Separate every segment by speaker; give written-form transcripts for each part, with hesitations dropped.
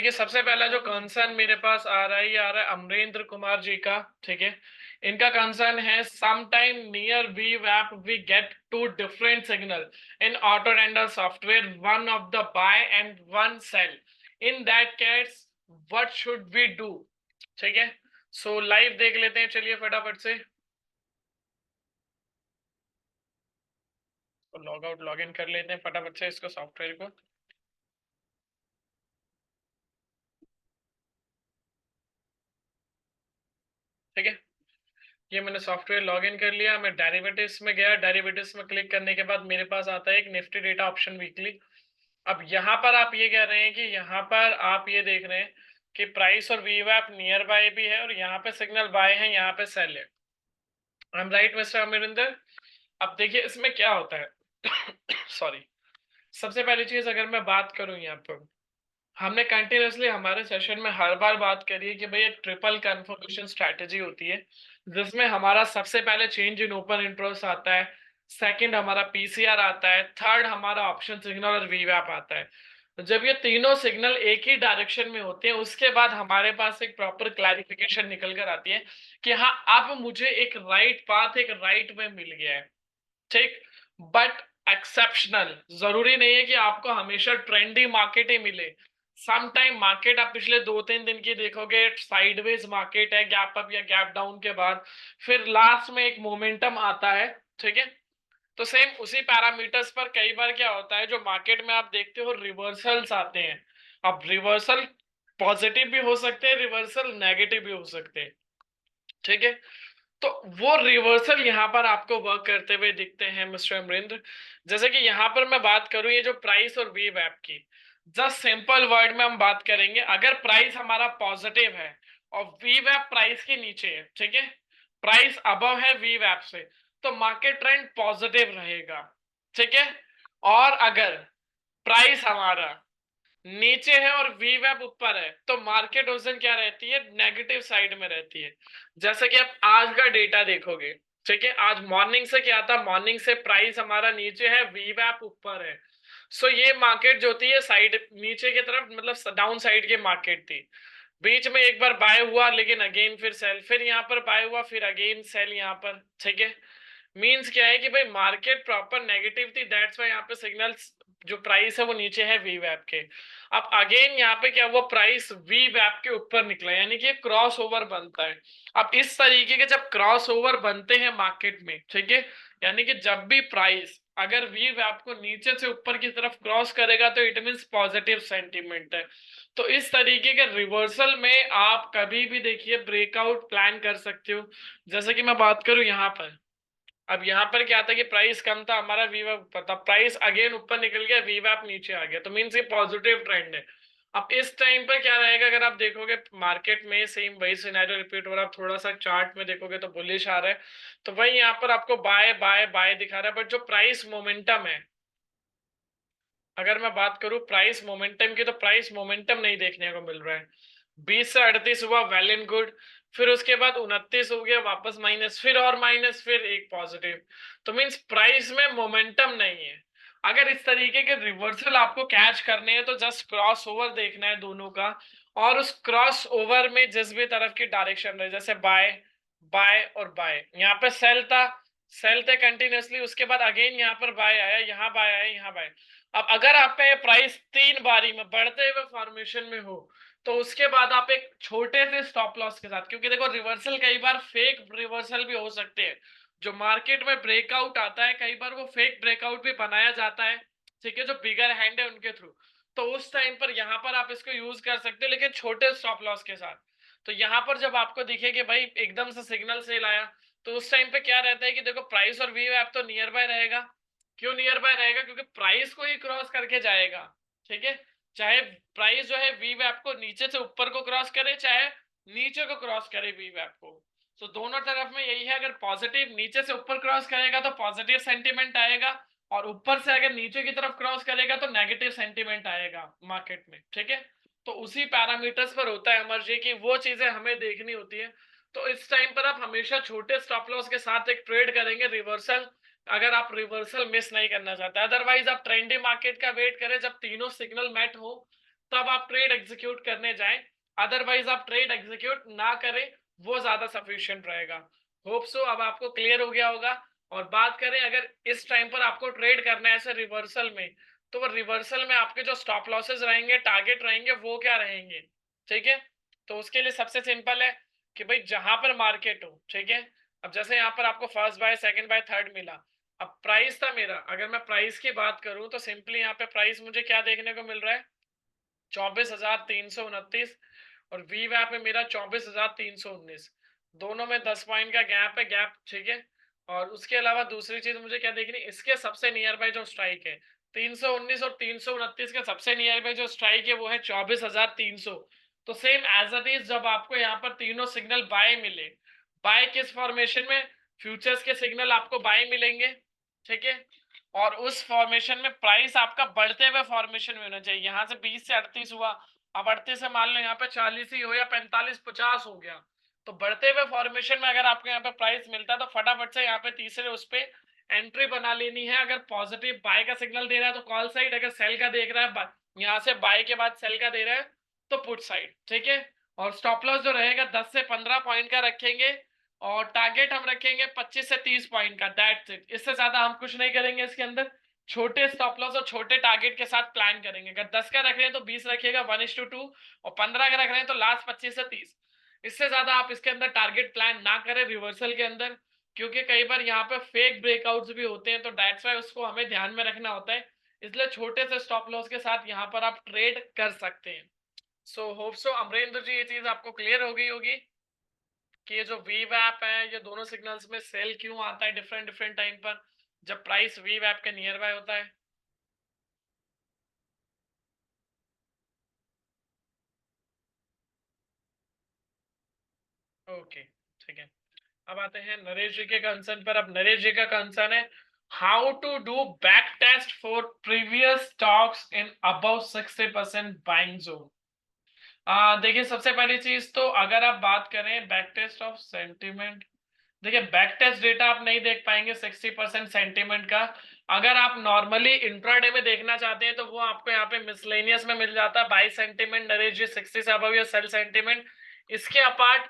Speaker 1: देखिए, सबसे पहला जो कंसर्न मेरे पास आ रहा है, ये आ रहा है अमरेंद्र कुमार जी का। ठीक है, इनका कंसर्न है सम टाइम नियर वी वैप we get two different signal in auto render software, one of the buy and one sell. In that case what should we do? ठीक है, सो लाइव देख लेते हैं, चलिए फटाफट से लॉग आउट लॉग इन कर लेते हैं फटाफट से इसको, सॉफ्टवेयर को। ठीक है, ये मैंने सॉफ्टवेयर लॉगिन कर लिया। मैं डेरिवेटिव्स में गया, डेरिवेटिव्स में क्लिक करने के बाद मेरे पास आता है एक निफ्टी डेटा ऑप्शन वीकली। अब यहाँ पर आप ये कह रहे हैं कि यहाँ पर आप ये देख रहे हैं कि प्राइस और वीवैप नियर बाय भी है और यहाँ पे सिग्नल बाय है, यहाँ पे सेल है। I am right mister Amarinder? अब देखिए इसमें क्या होता है सॉरी। सबसे पहली चीज अगर मैं बात करूं, यहाँ पर हमने कंटिन्यूसली हमारे सेशन में हर बार बात करी है कि भाई एक ट्रिपल कन्फर्मेशन स्ट्रैटेजी होती है, जिसमें हमारा सबसे पहले चेंज इन ओपन इंटरेस्ट आता है, सेकंड हमारा पीसीआर आता है, थर्ड हमारा ऑप्शन सिग्नल और वीवैप आता है। तो जब ये तीनों सिग्नल एक ही डायरेक्शन में होते हैं, उसके बाद हमारे पास एक प्रॉपर क्लैरिफिकेशन निकल कर आती है कि हाँ, अब मुझे एक राइट पाथ, एक राइट वे मिल गया है। ठीक, बट एक्सेप्शनल जरूरी नहीं है कि आपको हमेशा ट्रेंडी मार्केट ही मिले। सम टाइम मार्केट आप पिछले 2-3 दिन की देखोगे, साइडवेज मार्केट है, गैप अप या गैप डाउन के बाद फिर लास्ट में एक मोमेंटम आता है। ठीक है, तो सेम उसी पैरामीटर्स पर कई बार क्या होता है, जो मार्केट में आप देखते हो रिवर्सल्स आते हैं। अब रिवर्सल पॉजिटिव भी हो सकते हैं, रिवर्सल नेगेटिव भी हो सकते हैं। ठीक है, तो वो रिवर्सल यहाँ पर आपको वर्क करते हुए दिखते हैं मिस्टर अमरिंद्र। जैसे कि यहाँ पर मैं बात करूं ये जो प्राइस और वी वैप की, जस्ट सिंपल वर्ड में हम बात करेंगे, अगर प्राइस हमारा पॉजिटिव है और वी वैप प्राइस के नीचे है, ठीक है, प्राइस अबव है वी वैप से, तो मार्केट ट्रेंड पॉजिटिव रहेगा। ठीक है, और अगर प्राइस हमारा नीचे है और वी वेब ऊपर है, तो मार्केट उस दिन क्या रहती है, नेगेटिव साइड में रहती है। जैसे कि आप आज का डेटा देखोगे, ठीक है, आज मॉर्निंग से क्या था, मॉर्निंग से प्राइस हमारा नीचे है, वी वैप ऊपर है। सो ये मार्केट जो थी, ये साइड नीचे की तरफ, मतलब डाउन साइड की मार्केट थी। बीच में एक बार बाय हुआ, लेकिन अगेन फिर सेल, फिर यहाँ पर बाय हुआ, फिर अगेन सेल यहाँ पर। ठीक है, मींस क्या है कि भाई मार्केट प्रॉपर नेगेटिव थी, दैट्स व्हाई यहाँ पे सिग्नल्स जो प्राइस है वो नीचे है वी वैप के। अब अगेन यहाँ पे क्या हुआ, प्राइस वी वैप के ऊपर निकला, यानी कि क्रॉस ओवर बनता है। अब इस तरीके के जब क्रॉस ओवर बनते हैं मार्केट में, ठीक है, यानी कि जब भी प्राइस अगर वी वैप को नीचे से ऊपर की तरफ क्रॉस करेगा, तो इट मींस पॉजिटिव सेंटीमेंट है। तो इस तरीके के रिवर्सल में आप कभी भी देखिए ब्रेकआउट प्लान कर सकते हो। जैसे कि मैं बात करूं यहाँ पर, अब यहाँ पर क्या था कि प्राइस कम था हमारा, वीवैप ऊपर था, प्राइस अगेन ऊपर निकल गया, वीवैप नीचे आ गया, तो मीन्स ये पॉजिटिव ट्रेंड है। अब इस टाइम पर क्या रहेगा, अगर आप देखोगे मार्केट में सेम वही सिनेरियो रिपीट हो रहा है, आप थोड़ा सा चार्ट में देखोगे तो बुलिश आ रहा है, तो वही यहाँ पर आपको बाय बाय बाय दिखा रहा है। बट जो प्राइस मोमेंटम है, अगर मैं बात करूं प्राइस मोमेंटम की, तो प्राइस मोमेंटम नहीं देखने को मिल रहा है। 20 से 38 हुआ, वेल एंड गुड, फिर उसके बाद 29 हो गया, वापस माइनस, फिर और माइनस, फिर एक पॉजिटिव। तो मींस प्राइस में मोमेंटम नहीं है। अगर इस तरीके के रिवर्सल आपको कैच करने हैं, तो जस्ट क्रॉस ओवर देखना है दोनों का, और उस क्रॉस ओवर में जिस भी तरफ की डायरेक्शन रहे, जैसे बाय बाय और बाय, यहाँ पे सेल था, सेल थे कंटिन्यूसली, उसके बाद अगेन यहाँ पर बाय आया, यहाँ बाय आया, यहाँ बाय। अब अगर आपका ये प्राइस 3 बारी में बढ़ते हुए फॉर्मेशन में हो, तो उसके बाद आप एक छोटे से स्टॉप लॉस के साथ, क्योंकि देखो रिवर्सल कई बार फेक रिवर्सल भी हो सकते हैं, जो मार्केट में ब्रेकआउट आता है कई बार वो फेक ब्रेकआउट भी बनाया जाता है, ठीक है, जो बिगर हैंड है उनके थ्रू। तो उस टाइम पर यहाँ पर आप इसको यूज कर सकते हो, लेकिन छोटे स्टॉप लॉस के साथ। तो यहाँ पर जब आपको दिखे कि भाई एकदम से सिग्नल सेल आया, तो उस टाइम पे क्या रहता है कि देखो प्राइस और वी वैप तो नियर बाय रहेगा। क्यों नियर बाय रहेगा, क्योंकि प्राइस को ही क्रॉस करके जाएगा। ठीक है, चाहे प्राइस जो है वी वैप को नीचे से ऊपर को क्रॉस करे, चाहे नीचे को क्रॉस करे वी वैप को। तो दोनों तरफ में यही है, अगर पॉजिटिव नीचे से ऊपर क्रॉस करेगा तो पॉजिटिव सेंटीमेंट आएगा, और ऊपर से अगर नीचे की तरफ क्रॉस करेगा तो नेगेटिव सेंटीमेंट आएगा मार्केट में। ठीक है, तो उसी पैरामीटर्स पर होता है अमर जी की वो चीजें हमें देखनी होती है। तो इस टाइम पर आप हमेशा छोटे स्टॉप लॉस के साथ एक ट्रेड करेंगे रिवर्सल, अगर आप रिवर्सल मिस नहीं करना चाहते। अदरवाइज आप ट्रेंडी मार्केट का वेट करें, जब तीनों सिग्नल मैट हो, तब आप ट्रेड एग्जीक्यूट करने जाएं, अदरवाइज आप ट्रेड एग्जीक्यूट ना करें, वो ज्यादा सफिशिएंट रहेगा। होप सो अब आपको क्लियर हो गया होगा। और बात करें अगर इस टाइम पर आपको ट्रेड करना है ऐसे रिवर्सल में, तो वो रिवर्सल में आपके जो स्टॉप लॉसेस रहेंगे, टारगेट रहेंगे, वो क्या रहेंगे, ठीक है। तो उसके लिए सबसे सिंपल है कि भाई जहां पर मार्केट हो, ठीक है। अब जैसे यहाँ पर आपको first by, second by, third मिला, अब प्राइस था मेरा, अगर मैं प्राइस की बात करूं तो सिंपली यहाँ पे प्राइस मुझे क्या देखने को मिल रहा है, 24,329, और वी वैप में मेरा 24,319, दोनों में 10 पॉइंट का गैप है, गैप, ठीक है। और उसके अलावा दूसरी चीज मुझे क्या देखनी, इसके सबसे नियर बाय जो स्ट्राइक है 319 और 329 का सबसे नियर बाय जो स्ट्राइक है वो है 24,300। तो सेम एज इट इज, जब आपको यहाँ पर तीनों सिग्नल बाय मिले, बाय किस फॉर्मेशन में, फ्यूचर्स के सिग्नल आपको बाय मिलेंगे, ठीक है। और उस फॉर्मेशन में प्राइस आपका बढ़ते हुए फॉर्मेशन में होना चाहिए, यहाँ से 20 से 38 हुआ, अब 38 से मान लो यहाँ पे 40 ही हो या 45-50 हो गया, तो बढ़ते हुए फॉर्मेशन में अगर आपको यहाँ पे प्राइस मिलता है तो फटाफट से यहाँ पे तीसरे उस पे एंट्री बना लेनी है। अगर पॉजिटिव बाय का सिग्नल दे रहा है तो कॉल साइड, अगर सेल का देख रहा है, यहाँ से बाय के बाद सेल का दे रहा है तो पुट साइड, ठीक है। और स्टॉप लॉस जो रहेगा 10 से 15 पॉइंट का रखेंगे, और टारगेट हम रखेंगे 25 से 30 पॉइंट का, दैट्स इट। इससे ज्यादा हम कुछ नहीं करेंगे इसके अंदर। छोटे स्टॉप लॉस और छोटे टारगेट के साथ प्लान करेंगे, अगर 10 का रख रहे हैं तो 20 रखिएगा 1:2, और 15 का रख रहे हैं तो लास्ट 25 से 30। इससे ज्यादा आप इसके अंदर टारगेट प्लान ना करें रिवर्सल के अंदर, क्योंकि कई बार यहाँ पे फेक ब्रेकआउट्स भी होते हैं, तो दैट्स वाई उसको हमें ध्यान में रखना होता है। इसलिए छोटे से स्टॉप लॉस के साथ यहाँ पर आप ट्रेड कर सकते हैं। सो होप सो अमरेंद्र जी ये चीज आपको क्लियर हो गई होगी कि ये जो वी वैप है, ये दोनों सिग्नल्स में सेल क्यों आता है डिफरेंट डिफरेंट टाइम पर जब प्राइस वी वैप के नियर बाय होता है। ओके, ठीक है। अब आते हैं नरेश जी के कंसर्न पर। अब नरेश जी का कंसर्न है how to do back test for previous stocks in above 60% buying zone. देखिए सबसे पहली चीज तो अगर आप बात करें बैक टेस्ट ऑफ सेंटिमेंट, देखिए बैक टेस्ट डेटा आप नहीं देख पाएंगे 60% सेंटीमेंट का। अगर आप नॉर्मली इंट्राडे में देखना चाहते हैं तो वो आपको यहाँ पे मिसलेनियस में मिल जाता है, बाई सेंटीमेंट नरेश जी 60 से अबव या सेल सेंटीमेंट। इसके अपार्ट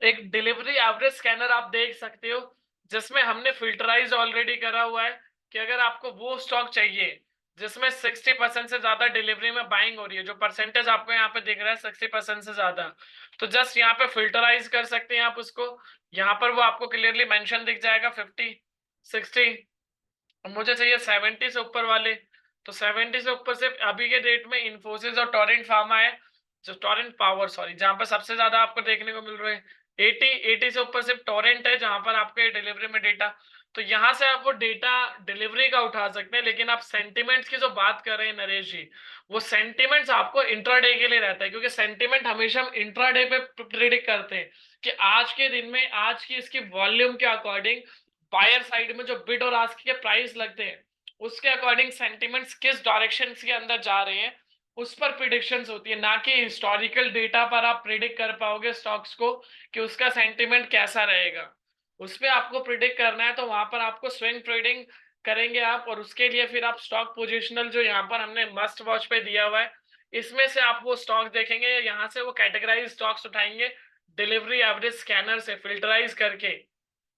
Speaker 1: एक डिलीवरी एवरेज स्कैनर आप देख सकते हो, जिसमें हमने फिल्टराइज ऑलरेडी करा हुआ है कि अगर आपको वो स्टॉक चाहिए जिसमें 60% से ज्यादा डिलीवरी में बाइंग हो रही है, जो परसेंटेज आपको यहाँ पे दिख रहा है 60% से ज्यादा, तो जस्ट यहाँ पे फिल्टराइज कर सकते हैं आप उसको। यहाँ पर वो आपको क्लियरली मेंशन दिख जाएगा 50, 60, मुझे चाहिए 70 से ऊपर वाले। तो 70 से ऊपर से अभी के डेट में इन्फोसिस और टोरेंट फार्मा है, जो टोरेंट पावर सॉरी, जहां पर सबसे ज्यादा आपको देखने को मिल रहे हैं। 80 से ऊपर सिर्फ टोरेंट है जहां पर आपके डिलीवरी में डेटा, तो यहाँ से आप वो डेटा डिलीवरी का उठा सकते हैं। लेकिन आप सेंटिमेंट्स की जो बात कर रहे हैं नरेश जी, वो सेंटिमेंट्स आपको इंट्राडे के लिए रहता है, क्योंकि सेंटिमेंट हमेशा हम इंट्राडे पे प्रिडिक्ट करते हैं कि आज के दिन में आज की इसकी वॉल्यूम के अकॉर्डिंग बायर साइड में जो बिड और आस्क के प्राइस लगते हैं उसके अकॉर्डिंग सेंटिमेंट्स किस डायरेक्शन के अंदर जा रहे हैं उस पर प्रिडिक्शंस होती है, ना कि हिस्टोरिकल डेटा पर आप प्रिडिक्ट कर पाओगे स्टॉक्स को कि उसका सेंटिमेंट कैसा रहेगा। उस पर आपको प्रिडिक्ट करना है तो वहां पर आपको स्विंग ट्रेडिंग करेंगे आप, और उसके लिए फिर आप स्टॉक पोजिशनल जो यहाँ पर हमने मस्ट वॉच पे दिया हुआ है, इसमें से आप वो स्टॉक देखेंगे, यहाँ से वो कैटेगराइज स्टॉक्स उठाएंगे डिलीवरी एवरेज स्कैनर से फिल्टराइज करके,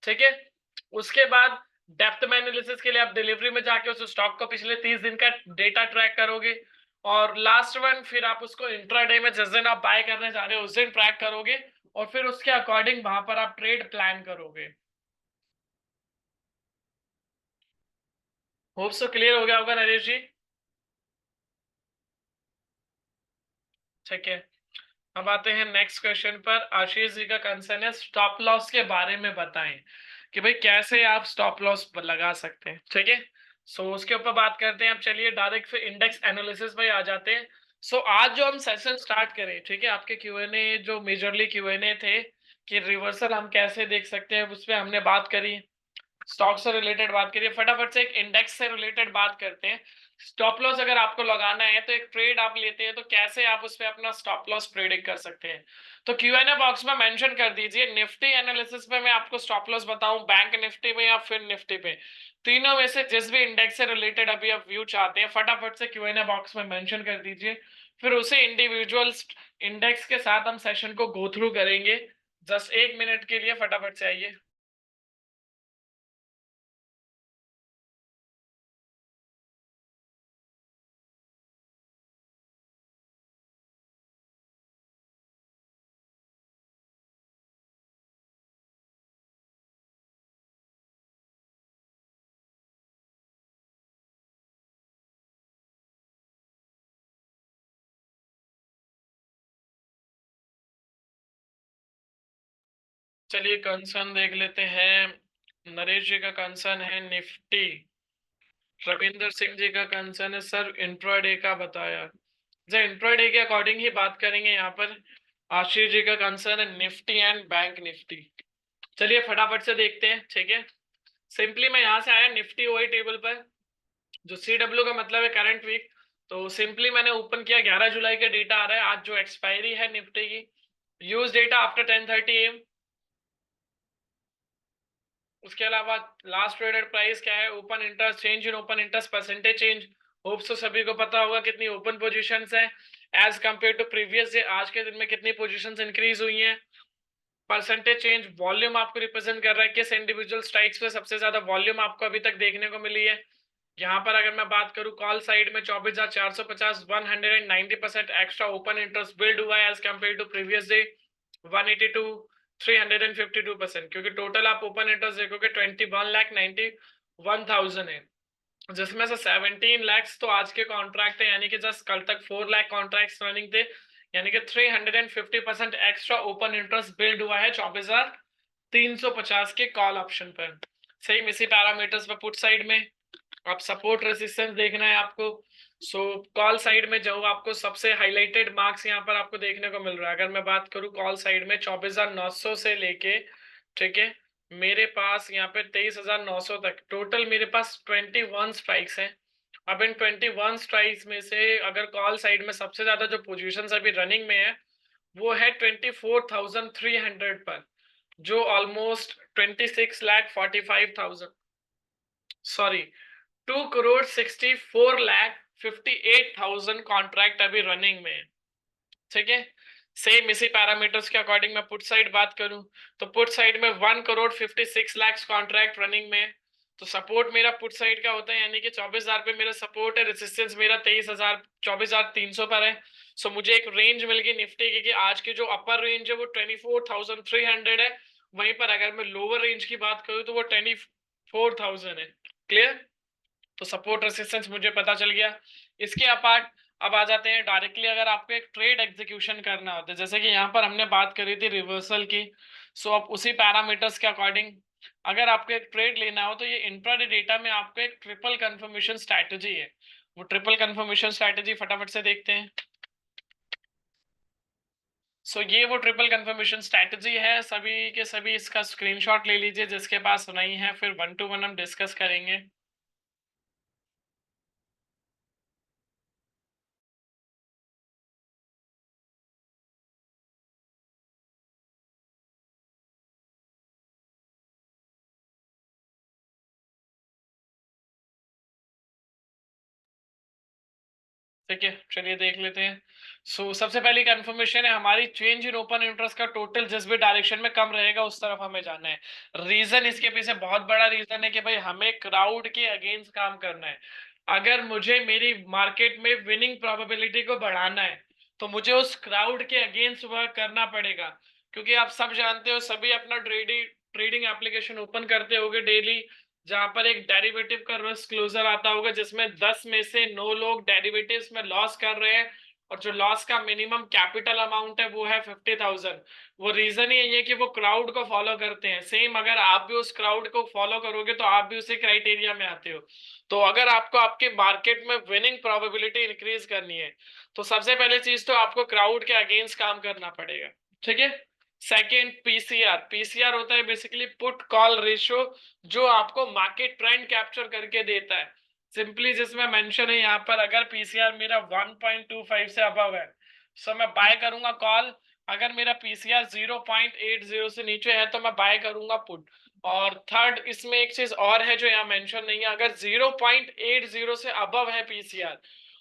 Speaker 1: ठीक है। उसके बाद डेप्थ में एनालिसिस के लिए आप डिलीवरी में जाके उस स्टॉक को पिछले 30 दिन का डेटा ट्रैक करोगे, और लास्ट वन फिर आप उसको इंट्राडे में जिस दिन आप बाय करने जा रहे हो उस दिन ट्रैक करोगे, और फिर उसके अकॉर्डिंग वहां पर आप ट्रेड प्लान करोगे। होप सो क्लियर हो गया होगा नरेश जी, ठीक है। अब आते हैं नेक्स्ट क्वेश्चन पर। आशीष जी का कंसर्न है स्टॉप लॉस के बारे में बताएं कि भाई कैसे आप स्टॉप लॉस लगा सकते हैं, ठीक है। सो उसके ऊपर बात करते हैं। अब चलिए डायरेक्ट फिर इंडेक्स एनालिसिस पे आ जाते हैं। सो आज जो हम सेशन स्टार्ट करें, ठीक है, आपके क्यूएनए जो मेजरली क्यूएनए थे कि रिवर्सल हम कैसे देख सकते हैं उस पर हमने बात करी, स्टॉक से रिलेटेड बात करिए, फटाफट से एक इंडेक्स से रिलेटेड बात करते हैं। स्टॉप लॉस अगर आपको लगाना है तो एक ट्रेड आप लेते हैं तो कैसे आप उस पर अपना स्टॉप लॉस प्रेडिक्ट कर सकते हैं, तो क्यूएनए बॉक्स में मेंशन कर दीजिए। निफ्टी एनालिसिस में मैं आपको स्टॉप लॉस बताऊं, बैंक निफ्टी में या फिर निफ्टी पे, तीनों में से जिस भी इंडेक्स से रिलेटेड अभी आप व्यू चाहते हैं फटाफट से क्यूएनए बॉक्स में मेंशन कर दीजिए। फिर उसे इंडिविजुअल इंडेक्स के साथ हम सेशन को गो थ्रू करेंगे। जस्ट 1 मिनट के लिए फटाफट से आइए। चलिए कंसर्न देख लेते हैं। नरेश जी का कंसर्न है निफ्टी। रविंदर सिंह जी का कंसर्न है सर इंट्राडे का बताया। जो इंट्राडे के अकॉर्डिंग ही बात करेंगे यहाँ पर। आशीष जी का कंसर्न है निफ्टी एंड बैंक निफ्टी। चलिए फटाफट से देखते हैं, ठीक है। सिंपली मैं यहाँ से आया निफ्टी वही टेबल पर, जो CW का मतलब है करंट वीक। तो सिंपली मैंने ओपन किया, 11 जुलाई का डेटा आ रहा है आज जो एक्सपायरी है निफ्टी की। Use data after 10:30 AM। उसके अलावा लास्ट ट्रेडेड प्राइस क्या है, open interest, change in open interest, percentage change. Hopes तो सभी को पता होगा कितनी ओपन पोजीशंस है as compared to previous day, आज के दिन में कितनी पोजीशंस इंक्रीज हुई हैं। परसेंटेज चेंज वॉल्यूम आपको रिप्रेजेंट कर रहा है किस इंडिविजुअल स्ट्राइक्स पे सबसे ज्यादा वॉल्यूम आपको अभी तक देखने को मिली है। यहाँ पर अगर मैं बात करूं कॉल साइड में 24,450, 190% एक्स्ट्रा ओपन इंटरेस्ट बिल्ड हुआ है as compared to previous day. 182, 352%, क्योंकि टोटल आप ओपन इंटरेस्ट देखोगे 21,91,000 है, जिसमें से 17 lakhs तो आज के कॉन्ट्रैक्ट है, यानी कि जस्ट कल तक 4 लाख कॉन्ट्रैक्ट्स रनिंग थे, यानी कि 350% एक्स्ट्रा ओपन इंटरेस्ट बिल्ड हुआ है 24,350 के कॉल ऑप्शन पर। सेम इसी पैरामीटर्स पर पुट साइड में अब सपोर्ट रेजिस्टेंस देखना है आपको। सो कॉल साइड में जो आपको सबसे हाईलाइटेड मार्क्स यहाँ पर आपको देखने को मिल रहा है, अगर मैं बात करूँ कॉल साइड में 24,900 से लेके, ठीक है, मेरे पास यहाँ पे 23,900 तक टोटल मेरे पास 21 स्ट्राइक्स हैं। अब इन 21 स्ट्राइक्स में से अगर कॉल साइड में सबसे ज्यादा जो पोजीशंस अभी रनिंग में है वो है 24,300 पर, जो ऑलमोस्ट 26,45,000, सॉरी 2,64,58,000 कॉन्ट्रैक्ट अभी रनिंग में है, ठीक है। सेम इसी पैरामीटर्स के अकॉर्डिंग मैं पुट साइड बात करूं तो पुट साइड में 1,56,00,000 कॉन्ट्रैक्ट रनिंग में है। तो सपोर्ट मेरा पुट साइड का होता है, यानी कि 24,000 पे मेरा सपोर्ट है, रेजिस्टेंस मेरा 23,000 24,300 पर है। सो मुझे एक रेंज मिल गई निफ्टी की कि आज की जो अपर रेंज है वो 24,300 है, वहीं पर अगर मैं लोअर रेंज की बात करूं तो वो 24,000 है। क्लियर। तो सपोर्ट रेसिस्टेंस मुझे पता चल गया। इसके अपार्ट अब आ जाते हैं डायरेक्टली, अगर आपको एक ट्रेड एग्जीक्यूशन करना होता है, जैसे कि यहाँ पर हमने बात करी थी रिवर्सल की। सो अब उसी पैरामीटर्स के अकॉर्डिंग अगर आपको एक ट्रेड लेना हो तो ये इंट्राडे डेटा में आपको एक ट्रिपल कंफर्मेशन स्ट्रैटेजी है। वो ट्रिपल कंफर्मेशन स्ट्रैटेजी फटाफट से देखते हैं। सो ये वो ट्रिपल कंफर्मेशन स्ट्रैटेजी है, सभी के सभी इसका स्क्रीनशॉट ले लीजिए जिसके पास नहीं है, फिर 1 to 1 हम डिस्कस करेंगे। ठीक है, चलिए देख लेते हैं। सबसे पहली कंफर्मेशन है हमारी, चेंज इन ओपन इंटरेस्ट का टोटल जिस भी डायरेक्शन में कम रहेगा उस तरफ हमें जाना है। रीजन इसके पीछे बहुत बड़ा रीजन है कि भाई हमें क्राउड के अगेंस्ट काम करना है। अगर मुझे मेरी मार्केट में विनिंग प्रोबेबिलिटी को बढ़ाना है तो मुझे उस क्राउड के अगेंस्ट वर्क करना पड़ेगा, क्योंकि आप सब जानते हो, सभी अपना ट्रेडिंग एप्लीकेशन ओपन करते होगे डेली, जहां पर एक डेरिवेटिव का रिस्क क्लोजर आता होगा जिसमें 10 में से 9 लोग डेरिवेटिव्स में लॉस कर रहे हैं, और जो लॉस का मिनिमम कैपिटल अमाउंट है वो है 50,000। वो रीजन ही यही है कि वो क्राउड को फॉलो करते हैं। सेम अगर आप भी उस क्राउड को फॉलो करोगे तो आप भी उसी क्राइटेरिया में आते हो। तो अगर आपको आपके मार्केट में विनिंग प्रोबेबिलिटी इंक्रीज करनी है तो सबसे पहले चीज तो आपको क्राउड के अगेंस्ट काम करना पड़ेगा, ठीक है। सेकेंड पीसीआर, पीसीआर होता है बेसिकली पुट कॉल रेशियो, जो आपको मार्केट ट्रेंड कैप्चर करके देता है। सिंपली जिसमें मेंशन है यहाँ पर, अगर पीसीआर मेरा 1.25 से अबव है सो मैं बाय करूंगा कॉल, अगर मेरा पीसीआर 0.80 से नीचे है तो मैं बाय करूंगा पुट। और थर्ड इसमें एक चीज और है जो यहाँ मेंशन नहीं है, अगर 0.80 से अबव है पीसीआर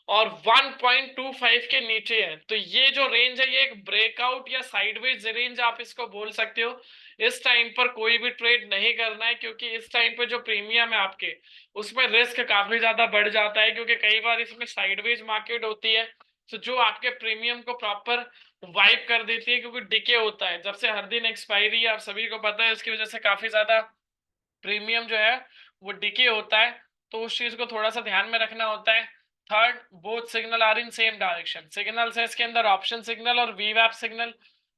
Speaker 1: और 1.25 के नीचे है, तो ये जो रेंज है ये एक ब्रेकआउट या साइडवेज रेंज आप इसको बोल सकते हो। इस टाइम पर कोई भी ट्रेड नहीं करना है, क्योंकि इस टाइम पे जो प्रीमियम है आपके, उसमें रिस्क काफी ज्यादा बढ़ जाता है, क्योंकि कई बार इसमें साइडवेज मार्केट होती है, तो जो आपके प्रीमियम को प्रॉपर वाइप कर देती है, क्योंकि डिके होता है जब से हर दिन एक्सपायरी है, आप सभी को पता है, इसकी वजह से काफी ज्यादा प्रीमियम जो है वो डिके होता है, तो उस चीज को थोड़ा सा ध्यान में रखना होता है। Third, both signal are in same direction. Signal है इसके अंदर ऑप्शन सिग्नल और वीवैप सिग्नल,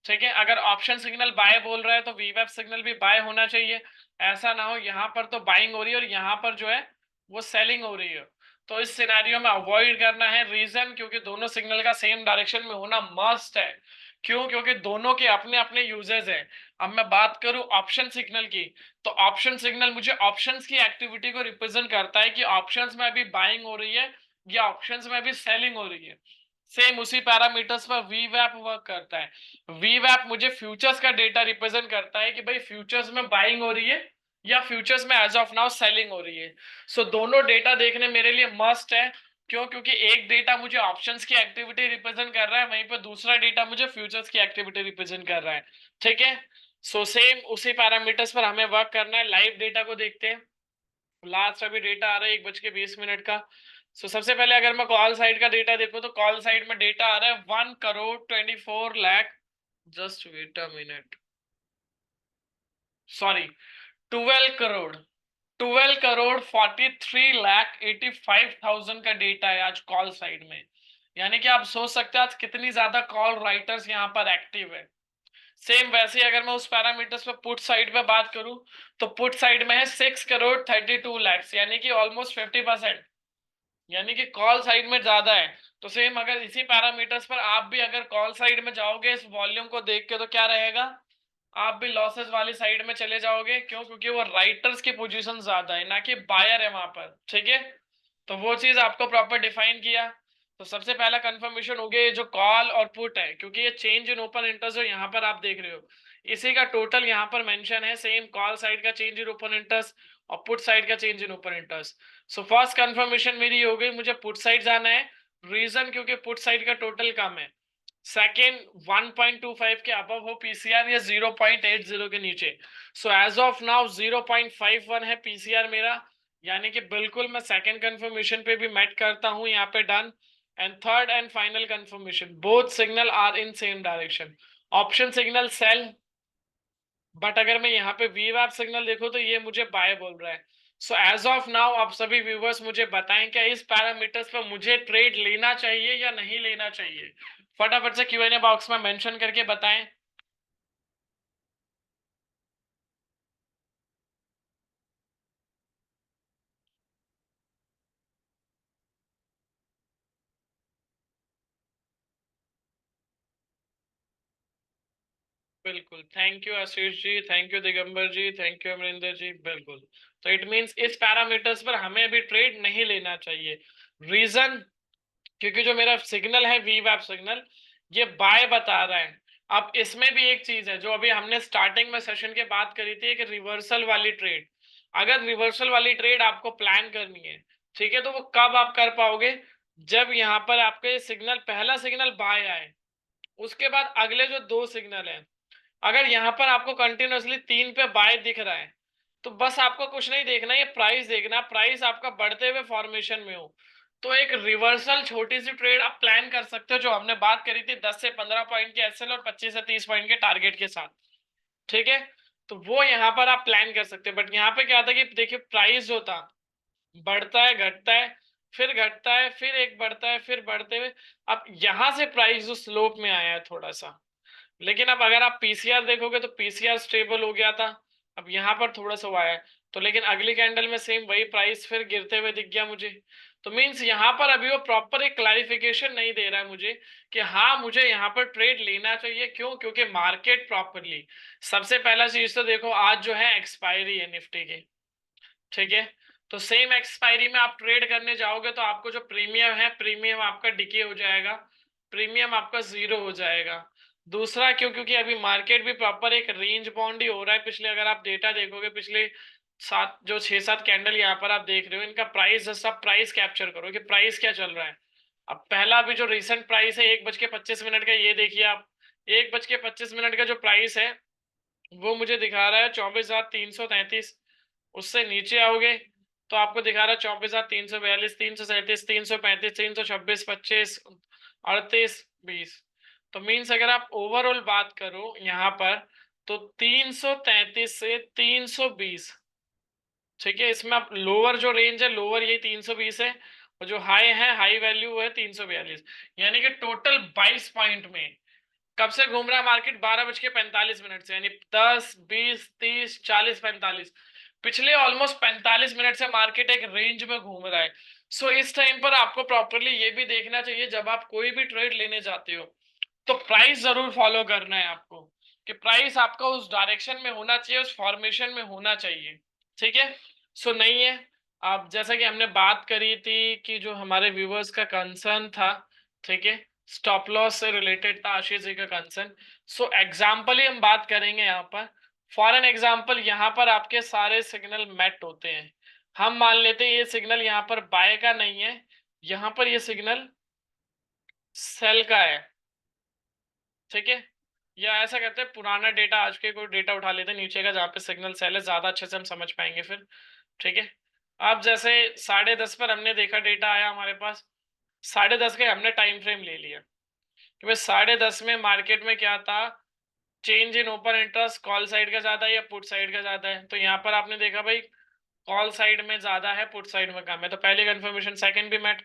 Speaker 1: ठीक है। अगर ऑप्शन सिग्नल बाय बोल रहा है तो वीवैप सिग्नल भी बाय होना चाहिए। ऐसा ना हो यहाँ पर तो बाइंग हो रही है और यहाँ पर जो है वो सेलिंग हो रही है, तो इस सिनेरियो में अवॉइड करना है। रीजन, क्योंकि दोनों सिग्नल का सेम डायरेक्शन में होना मस्ट है। क्यों? क्योंकि दोनों के अपने अपने यूजेस हैं। अब मैं बात करूं ऑप्शन सिग्नल की, तो ऑप्शन सिग्नल मुझे ऑप्शंस की एक्टिविटी को रिप्रेजेंट करता है कि ऑप्शंस में अभी बाइंग हो रही है या ऑप्शंस में अभी सेलिंग हो रही है। सेम उसी पैरामीटर्स पर वीवैप वर्क करता है। वीवैप मुझे फ्यूचर्स का डेटा रिप्रेजेंट करता है कि भाई फ्यूचर्स में बाइंग हो रही है या फ्यूचर्स में एज ऑफ नाउ सेलिंग हो रही है। सो दोनों डेटा देखने मेरे लिए मस्ट है। क्यों? क्योंकि एक डेटा मुझे ऑप्शंस की एक्टिविटी रिप्रेजेंट कर रहा है, वहीं पर दूसरा डेटा मुझे फ्यूचर्स की एक्टिविटी रिप्रेजेंट कर रहा है, ठीक है। सो सेम उसी पैरामीटर्स पर हमें वर्क करना है। लाइव डेटा को देखते हैं। लास्ट अभी डेटा आ रहा है 1:20 का। सो सबसे पहले अगर मैं कॉल साइड का डेटा देखूं, तो कॉल साइड में डेटा आ रहा है 1,24,00,000। Just wait a minute, sorry, 12 crore, 12,43,85,000 का डेटा है आज कॉल साइड में। यानी कि आप सोच सकते हैं आज कितनी ज्यादा कॉल राइटर्स यहाँ पर एक्टिव है। सेम वैसे ही अगर मैं उस पैरामीटर्स पे पुट साइड पे बात करूं, तो पुट साइड में है 6,32,00,000, यानी कि ऑलमोस्ट 50%, यानी कि कॉल साइड में ज्यादा है। तो सेम अगर इसी पैरामीटर्स पर आप भी अगर कॉल साइड में जाओगे इस वॉल्यूम को देख के, तो क्या रहेगा, आप भी लॉसेस वाली साइड में चले जाओगे। क्यों? क्योंकि वो राइटर्स की पोजीशन ज्यादा है, ना कि बायर है वहां पर, ठीक है। तो वो चीज आपको प्रॉपर डिफाइन किया। तो सबसे पहला कंफर्मेशन हो गया ये जो कॉल और पुट है, क्योंकि ये चेंज इन ओपन इंटरेस्ट जो यहाँ पर आप देख रहे हो, इसी का टोटल यहाँ पर मेंशन है। सेम कॉल साइड का चेंज इन ओपन इंटरेस्ट और पुट साइड का change in open interest. So first confirmation मेरी हो गई, मुझे पुट साइड जाना है। रीजन, क्योंकि पुट साइड का टोटल कम है। सेकेंड, 1.25 के अबव हो पीसीआर या 0.80 के नीचे। सो एज ऑफ नाउ 0.51 है पीसीआर मेरा, यानी कि बिल्कुल मैं सेकेंड कंफर्मेशन पे भी मेट करता हूं यहाँ पे, done. And third and final confirmation, both signal are in same direction. Option signal sell, but अगर मैं यहाँ पे वीवैप सिग्नल देखूं तो ये मुझे बाय बोल रहा है। सो एज ऑफ नाउ आप सभी व्यूवर्स मुझे बताएं, क्या इस पैरामीटर्स पर मुझे ट्रेड लेना चाहिए या नहीं लेना चाहिए? फटाफट से क्यूएनए बॉक्स में मेंशन करके बताएं। बिल्कुल, thank you Ashish ji, thank you Digambar ji, thank you Amarinder ji. बिल्कुल, तो इट मींस इस पैरामीटर्स पर हमें अभी ट्रेड नहीं लेना चाहिए। रीजन, क्योंकि जो मेरा सिग्नल है वीवैप सिग्नल, ये बाय बता रहा है। अब इसमें भी एक चीज है जो अभी हमने स्टार्टिंग में सेशन के बात करी थी, कि रिवर्सल वाली ट्रेड। अगर रिवर्सल वाली ट्रेड आपको प्लान करनी है, ठीक है, तो वो कब आप कर पाओगे? जब यहाँ पर आपके सिग्नल, पहला सिग्नल बाय आए, उसके बाद अगले जो दो सिग्नल हैं, अगर यहाँ पर आपको कंटिन्यूअसली 3 पे बाय दिख रहा है, तो बस आपको कुछ नहीं देखना, ये प्राइस देखना, प्राइस आपका बढ़ते हुए फॉर्मेशन में हो, तो एक रिवर्सल छोटी सी ट्रेड आप प्लान कर सकते हो, जो हमने बात करी थी 10 से 15 पॉइंट के एसएल और 25 से 30 पॉइंट के टारगेट के साथ, ठीक है। तो वो यहाँ पर आप प्लान कर सकते हो। बट यहाँ पे क्या था कि देखिए प्राइस जो था, बढ़ता है, घटता है, फिर घटता है, फिर एक बढ़ता है, फिर बढ़ते हुए अब यहाँ से प्राइस जो स्लोप में आया है थोड़ा सा। लेकिन अब अगर आप पीसीआर देखोगे तो पीसीआर स्टेबल हो गया था, अब यहाँ पर थोड़ा सा हुआ है, तो लेकिन अगली कैंडल में सेम वही प्राइस फिर गिरते हुए दिख गया मुझे। तो मीन्स यहाँ पर अभी वो प्रॉपर एक क्लैरिफिकेशन नहीं दे रहा है मुझे कि हाँ मुझे यहाँ पर ट्रेड लेना चाहिए। क्यों? क्योंकि मार्केट प्रॉपरली, सबसे पहला चीज तो देखो आज जो है एक्सपायरी है निफ्टी की, ठीक है। तो सेम एक्सपायरी में आप ट्रेड करने जाओगे तो आपको जो प्रीमियम है, प्रीमियम आपका डिके हो जाएगा, प्रीमियम आपका जीरो हो जाएगा। दूसरा, क्यों? क्योंकि अभी मार्केट भी प्रॉपर एक रेंज बाउंड ही हो रहा है। पिछले अगर आप डेटा देखोगे, पिछले सात जो 6-7 कैंडल यहाँ पर आप देख रहे हो, इनका प्राइस, सब प्राइस कैप्चर करो कि प्राइस क्या चल रहा है। अब पहला भी जो रिसेंट प्राइस है 1:25 का, ये देखिए आप, 1:25 का जो प्राइस है वो मुझे दिखा रहा है 24,333। उससे नीचे आओगे तो आपको दिखा रहा है 24,342, 337, 335, 326, 25, 38, 20। तो मीन्स अगर आप ओवरऑल बात करो यहाँ पर, तो 333 से 320, ठीक है। इसमें आप लोअर जो रेंज है, लोअर ये 320 है, और जो हाई है, हाई वैल्यू है 342। यानी कि टोटल 22 पॉइंट में कब से घूम रहा है मार्केट? 12:45 से, यानी 10, 20, 30, 40, 45, पिछले ऑलमोस्ट 45 मिनट से मार्केट एक रेंज में घूम रहा है। सो इस टाइम पर आपको प्रॉपरली ये भी देखना चाहिए, जब आप कोई भी ट्रेड लेने जाते हो तो प्राइस जरूर फॉलो करना है आपको, कि प्राइस आपका उस डायरेक्शन में होना चाहिए, उस फॉर्मेशन में होना चाहिए, ठीक है। सो नहीं है। अब जैसा कि हमने बात करी थी कि जो हमारे व्यूवर्स का कंसर्न था, ठीक है, स्टॉप लॉस से रिलेटेड था, आशीष जी का कंसर्न। सो एग्जाम्पल ही हम बात करेंगे यहाँ पर। फॉर एन एग्जाम्पल, यहाँ पर आपके सारे सिग्नल मेट होते हैं। हम मान लेते हैं ये सिग्नल यहाँ पर बाय का नहीं है, यहाँ पर ये सिग्नल सेल का है, ठीक है। या ऐसा करते हैं, पुराना डेटा, आज के कोई डेटा उठा लेते हैं नीचे का, जहाँ पे सिग्नल सेल है, ज्यादा अच्छे से हम समझ पाएंगे फिर, ठीक है। अब जैसे 10:30 पर हमने देखा डेटा आया हमारे पास, 10:30 के हमने टाइम फ्रेम ले लिया कि भाई 10:30 में मार्केट में क्या था, change in open interest call side का ज्यादा है या पुट साइड का ज्यादा है। तो यहाँ पर आपने देखा भाई कॉल साइड में ज्यादा है, पुट साइड में कम है। तो पहली कंफर्मेशन, सेकंड भी मैट,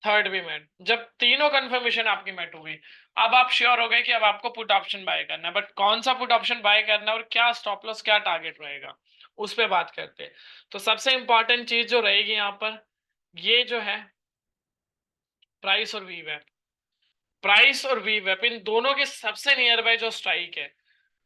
Speaker 1: थर्ड भी मैट। जब तीनों कंफर्मेशन आपकी मैट हो गई, अब आप श्योर हो गए कि अब आपको पुट ऑप्शन बाय करना है। बट कौन सा पुट ऑप्शन बाय करना है और क्या स्टॉप लॉस, क्या टारगेट रहेगा, उस पर बात करते हैं। तो सबसे इंपॉर्टेंट चीज जो रहेगी यहाँ पर, ये जो है प्राइस और वी वेप। प्राइस और वी वेप इन दोनों के सबसे नियर बाय जो स्ट्राइक है,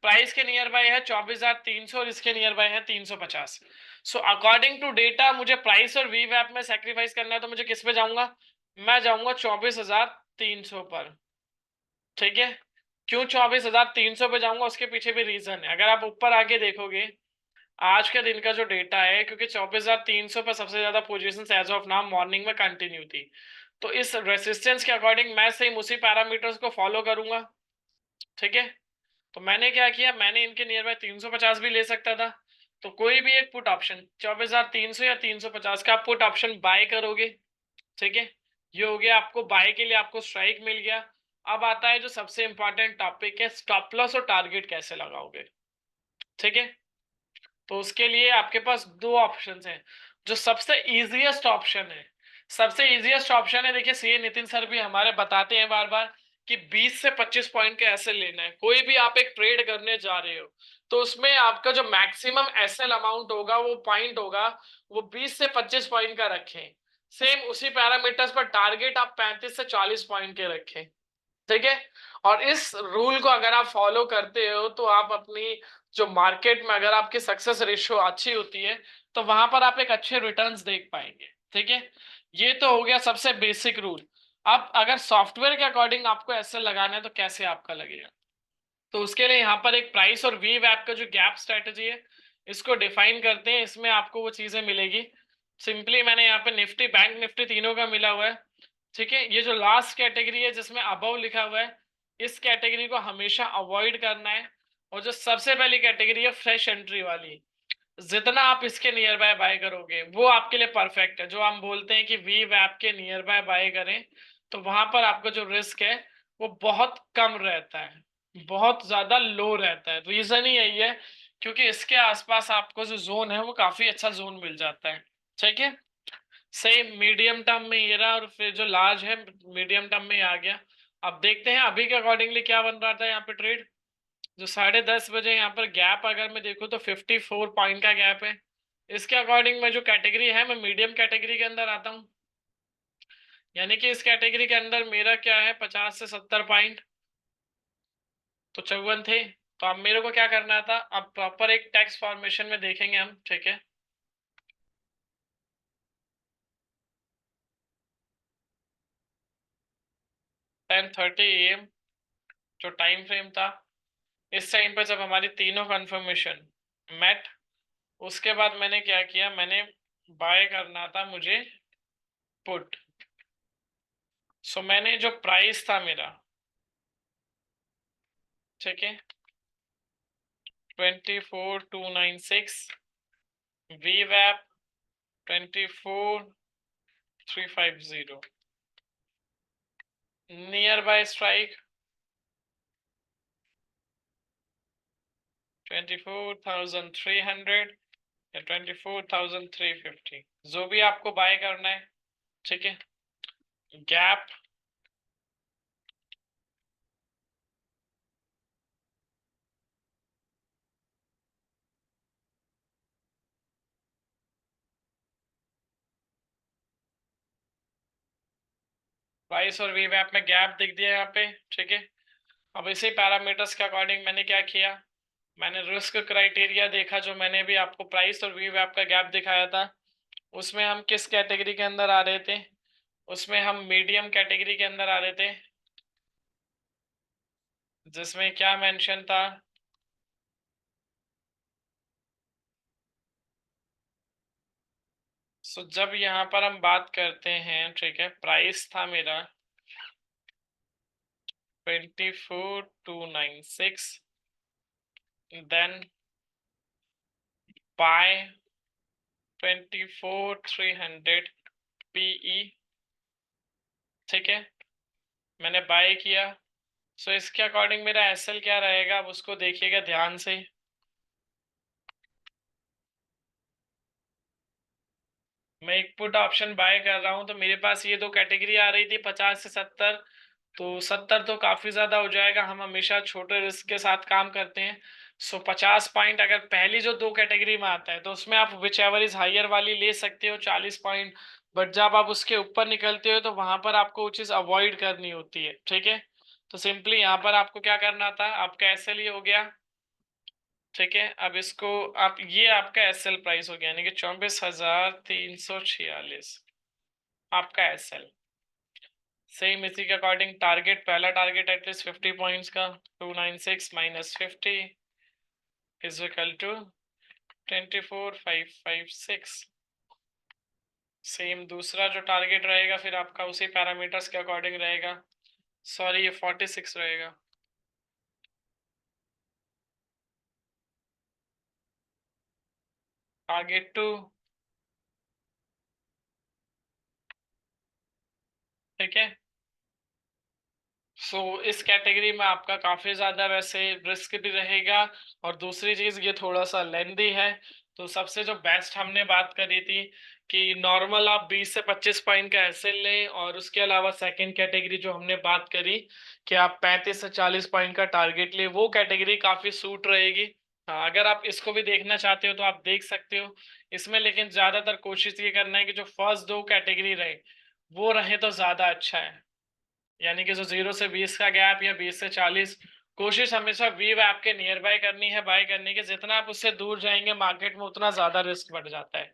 Speaker 1: प्राइस के नियर बाय है 24,300 और इसके नियर बाय है 350। सो अकॉर्डिंग टू डेटा मुझे प्राइस और वी वैप में सेक्रीफाइस करना है, तो मुझे किस पे जाऊंगा? मैं जाऊंगा 24,300 पर, ठीक है। क्यों 24,300 पे जाऊंगा? उसके पीछे भी रीजन है। अगर आप ऊपर आगे देखोगे, आज के दिन का जो डेटा है, क्योंकि 24,300 पर सबसे ज्यादा position as of now morning में कंटिन्यू थी, तो इस रेसिस्टेंस के अकॉर्डिंग मैं सेम उसी पैरामीटर्स को फॉलो करूंगा, ठीक है। तो मैंने क्या किया, मैंने इनके नियर बाय 350 भी ले सकता था। तो कोई भी एक पुट ऑप्शन 24,300 या 350 का पुट ऑप्शन बाय करोगे, ठीक है। ये हो गया, आपको बाय के लिए आपको स्ट्राइक मिल गया। अब आता है जो सबसे इंपॉर्टेंट टॉपिक है, स्टॉप लॉस और टारगेट कैसे लगाओगे, ठीक है। तो उसके लिए आपके पास दो ऑप्शंस हैं। जो सबसे इजीएस्ट ऑप्शन है, सबसे इजीएस्ट ऑप्शन है, देखिए सी नितिन सर भी हमारे बताते हैं बार बार कि 20 से 25 पॉइंट के ऐसे लेना है। कोई भी आप एक ट्रेड करने जा रहे हो तो उसमें आपका जो मैक्सिमम एसएल अमाउंट होगा, वो पॉइंट होगा, वो 20 से 25 पॉइंट का रखें। सेम उसी पैरामीटर्स पर टारगेट आप 35 से 40 पॉइंट के रखें, ठीक है। और इस रूल को अगर आप फॉलो करते हो तो आप अपनी जो मार्केट में अगर आपकी सक्सेस रेशियो अच्छी होती है, तो वहां पर आप एक अच्छे रिटर्न्स देख पाएंगे, ठीक है। ये तो हो गया सबसे बेसिक रूल। अब अगर सॉफ्टवेयर के अकॉर्डिंग आपको ऐसे लगाना है तो कैसे आपका लगेगा? तो उसके लिए यहाँ पर एक प्राइस और वी वैप का जो गैप स्ट्रेटेजी है, इसको डिफाइन करते हैं। इसमें आपको वो चीजें मिलेगी। सिंपली मैंने यहाँ पे निफ्टी, बैंक निफ्टी तीनों का मिला हुआ है, ठीक है। ये जो लास्ट कैटेगरी है जिसमें अबव लिखा हुआ है, इस कैटेगरी को हमेशा अवॉइड करना है। और जो सबसे पहली कैटेगरी है फ्रेश एंट्री वाली, जितना आप इसके नियर बाय बाय करोगे वो आपके लिए परफेक्ट है। जो हम बोलते हैं कि वी वैप के नियर बाय बाय करें, तो वहां पर आपका जो रिस्क है वो बहुत कम रहता है, बहुत ज्यादा लो रहता है। रीजन ही यही है, क्योंकि इसके आसपास आपको जो जोन है वो काफी अच्छा जोन मिल जाता है, ठीक है। सेम मीडियम टर्म में ये रहा, और फिर जो लार्ज है मीडियम टर्म में आ गया। अब देखते हैं अभी के अकॉर्डिंगली क्या बन रहा था यहाँ पे ट्रेड। जो 10:30 यहाँ पर गैप अगर मैं देखूँ तो 54 पॉइंट का गैप है। इसके अकॉर्डिंग में जो कैटेगरी है, मैं मीडियम कैटेगरी के अंदर आता हूँ। यानी कि इस कैटेगरी के अंदर मेरा क्या है, 50 से 70 पॉइंट, तो 54 थे। तो अब मेरे को क्या करना था, अब प्रॉपर एक टेक्स्ट फॉर्मेशन में देखेंगे हम, ठीक है। 10:30 AM जो टाइम फ्रेम था, इस टाइम पे जब हमारी तीनों कंफर्मेशन मेट, उसके बाद मैंने क्या किया, मैंने बाय करना था मुझे पुट, सो मैंने जो प्राइस था मेरा, ठीक है, 24,296, VWAP 24,350, नियर बाय स्ट्राइक 24,300 या 24,350, जो भी आपको बाय करना है, ठीक है। गैप प्राइस और वीवैप में गैप दिख दिया यहाँ पे, ठीक है। अब इसी पैरामीटर्स के अकॉर्डिंग मैंने क्या किया, मैंने रिस्क क्राइटेरिया देखा, जो मैंने भी आपको प्राइस और वीवैप का गैप दिखाया था, उसमें हम किस कैटेगरी के अंदर आ रहे थे, उसमें हम मीडियम कैटेगरी के अंदर आ रहे थे, जिसमें क्या मेंशन था, सो जब यहाँ पर हम बात करते हैं, ठीक है, प्राइस था मेरा 24,296, देन बाय 24,300 PE, ठीक है, मैंने बाय किया। सो इसके अकॉर्डिंग मेरा एसएल क्या रहेगा, अब उसको देखिएगा ध्यान से। मैं एक पुट ऑप्शन बाय कर रहा हूं, तो मेरे पास ये दो कैटेगरी आ रही थी 50 से 70, तो 70 तो काफी ज्यादा हो जाएगा, हम हमेशा छोटे रिस्क के साथ काम करते हैं। सो 50 पॉइंट अगर पहली जो दो कैटेगरी में आता है, तो उसमें आप विच एवर इज हाइयर वाली ले सकते हो 40 पॉइंट, बट जब आप उसके ऊपर निकलते हो तो वहां पर आपको वो चीज अवॉइड करनी होती है, ठीक है। तो सिंपली यहाँ पर आपको क्या करना था, आपका एसएल ये हो गया, ठीक है। अब इसको आप, ये आपका एसएल प्राइस हो गया, यानी कि 24,346 आपका एसएल। सेम इसी के अकॉर्डिंग टारगेट, पहला टारगेट एटलीस्ट 50 पॉइंट्स का, 296 minus 50 is equal to 24,556। Same दूसरा जो टारगेट रहेगा फिर आपका उसी पैरामीटर्स के अकॉर्डिंग रहेगा, सॉरी ये 46 रहेगा। टारगेट 2, ठीक है। इस कैटेगरी में आपका काफी ज्यादा वैसे रिस्क भी रहेगा, और दूसरी चीज ये थोड़ा सा लेंदी है। तो सबसे जो बेस्ट हमने बात करी थी कि नॉर्मल आप 20 से 25 पॉइंट का एसएल लें, और उसके अलावा सेकंड कैटेगरी जो हमने बात करी कि आप 35 से 40 पॉइंट का टारगेट ले, वो कैटेगरी काफी सूट रहेगी। हाँ, अगर आप इसको भी देखना चाहते हो तो आप देख सकते हो इसमें, लेकिन ज्यादातर कोशिश ये करना है कि जो फर्स्ट दो कैटेगरी रहे वो रहे तो ज्यादा अच्छा है, यानी कि जो 0 से 20 का गैप या 20 से 40, कोशिश हमेशा वी वैप के नियर बाय करनी है बाय करने की। जितना आप उससे दूर जाएंगे मार्केट में उतना ज्यादा रिस्क बढ़ जाता है।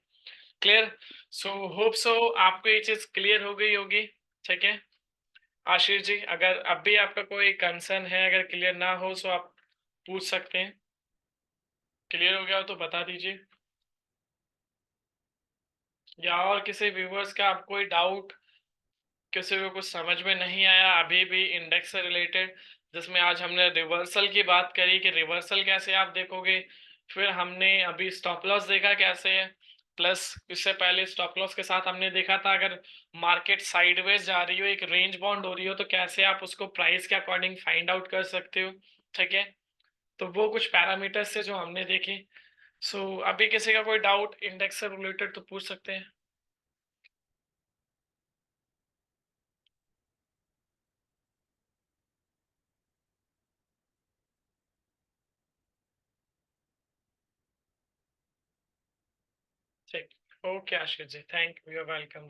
Speaker 1: क्लियर? सो होप सो आपको ये चीज क्लियर हो गई होगी, ठीक है। आशीष जी, अगर अब भी आपका कोई कंसर्न है, अगर क्लियर ना हो तो आप पूछ सकते हैं। क्लियर हो गया हो तो बता दीजिए, या और किसी व्यूवर्स का आप कोई डाउट, किसी को कुछ समझ में नहीं आया अभी भी इंडेक्स से रिलेटेड, जिसमें आज हमने रिवर्सल की बात करी कि रिवर्सल कैसे आप देखोगे, फिर हमने अभी स्टॉप लॉस देखा कैसे है, प्लस इससे पहले स्टॉप लॉस के साथ हमने देखा था अगर मार्केट साइडवेज जा रही हो, एक रेंज बाउंड हो रही हो, तो कैसे आप उसको प्राइस के अकॉर्डिंग फाइंड आउट कर सकते हो, ठीक है। तो वो कुछ पैरामीटर्स से जो हमने देखे। अभी किसी का कोई डाउट इंडेक्स से रिलेटेड तो पूछ सकते हैं। ठीक, okay Ashish ji, thank you, welcome.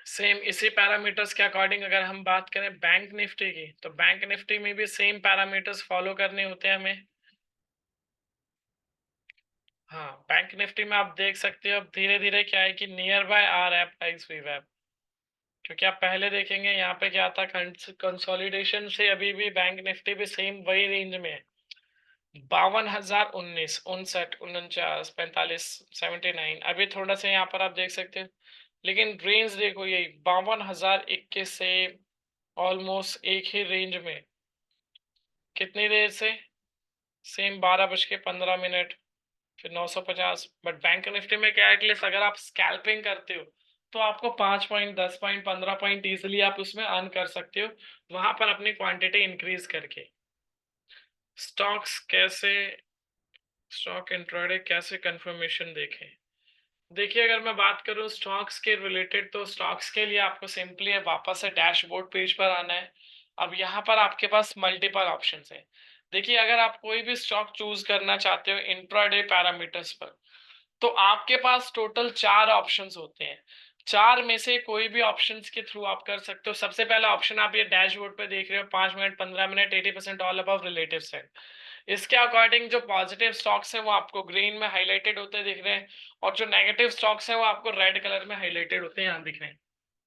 Speaker 1: Same इसी पैरामीटर्स के अकॉर्डिंग अगर हम बात करें बैंक निफ्टी की, तो बैंक निफ्टी में भी सेम पैरामीटर्स फॉलो करने होते हैं हमें। हाँ, बैंक निफ्टी में आप देख सकते हो अब धीरे धीरे क्या है कि नियर बाय आ रहा है प्राइस वीवैप, क्योंकि आप पहले देखेंगे यहाँ पे क्या था, कंसोलिडेशन से अभी भी बैंक निफ्टी भी सेम वही रेंज में है, 52,019, 59, 49, 45, 79। अभी थोड़ा सा यहाँ पर आप देख सकते हैं लेकिन रेंज देखो यही 52,021 से ऑलमोस्ट एक ही रेंज में कितनी देर से, सेम 12:15, फिर 950। बट बैंक निफ्टी में क्या है, एटलीस्ट अगर आप स्कैल्पिंग करते हो तो आपको 5 पॉइंट, 10 पॉइंट, 15 पॉइंट इजिली आप उसमें अर्न कर सकते हो, वहां पर अपनी क्वांटिटी इंक्रीज करके। स्टॉक्स कैसे, स्टॉक इंट्राडे कैसे कंफर्मेशन देखें। देखिए अगर मैं बात करूं स्टॉक्स के रिलेटेड, तो स्टॉक्स के लिए आपको सिंपली वापस से डैशबोर्ड पेज पर आना है। अब यहाँ पर आपके पास मल्टीपल ऑप्शंस है। देखिए अगर आप कोई भी स्टॉक चूज करना चाहते हो इंट्राडे पैरामीटर्स पर, तो आपके पास टोटल 4 ऑप्शंस होते हैं। 4 में से कोई भी ऑप्शंस के थ्रू आप कर सकते हो। सबसे पहला ऑप्शन आप ये डैशबोर्ड पे देख रहे हो, 5 minute, 15 minute, 80% all about relative set. इसके अकॉर्डिंग जो पॉजिटिव स्टॉक्स हैं वो आपको ग्रीन में हाईलाइटेड होते दिख रहे हैं, और जो नेगेटिव स्टॉक्स हैं वो आपको रेड कलर में हाईलाइटेड होते हैं, यहाँ दिख रहे हैं।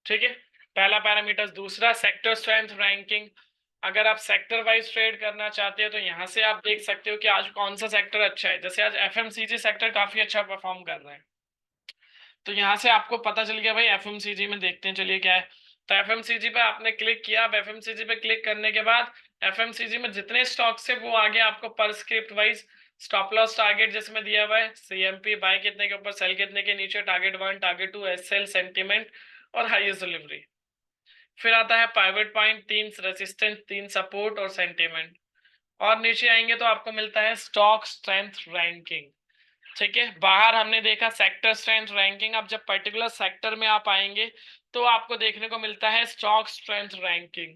Speaker 1: ठीक है, पहला पैरामीटर। दूसरा सेक्टर स्ट्रेंथ रैंकिंग। अगर आप सेक्टर वाइज ट्रेड करना चाहते हो तो यहाँ से आप देख सकते हो कि आज कौन सा सेक्टर अच्छा है। जैसे आज एफएमसीजी सेक्टर काफी अच्छा परफॉर्म कर रहा है, तो यहाँ से आपको पता चल गया भाई एफएमसीजी में देखते हैं चलिए क्या है। तो एफएमसीजी पे आपने क्लिक किया। अब एफएमसीजी पे क्लिक करने के बाद एफएमसीजी में जितने स्टॉक्स है वो आगे आपको पर script wise stop loss target जिसमें दिया हुआ है, सीएमपी बाय कितने के ऊपर, सेल कितने के नीचे, टारगेट 1, टारगेट 2, एसएल, सेंटीमेंट और हाईएस्ट डिलीवरी। फिर आता है पाइवट पॉइंट, 3 रेजिस्टेंस, 3 सपोर्ट और सेंटीमेंट। और नीचे आएंगे तो आपको मिलता है स्टॉक स्ट्रेंथ रैंकिंग। ठीक है, बाहर हमने देखा सेक्टर स्ट्रेंथ रैंकिंग। अब जब पर्टिकुलर सेक्टर में आप आएंगे तो आपको देखने को मिलता है स्टॉक स्ट्रेंथ रैंकिंग।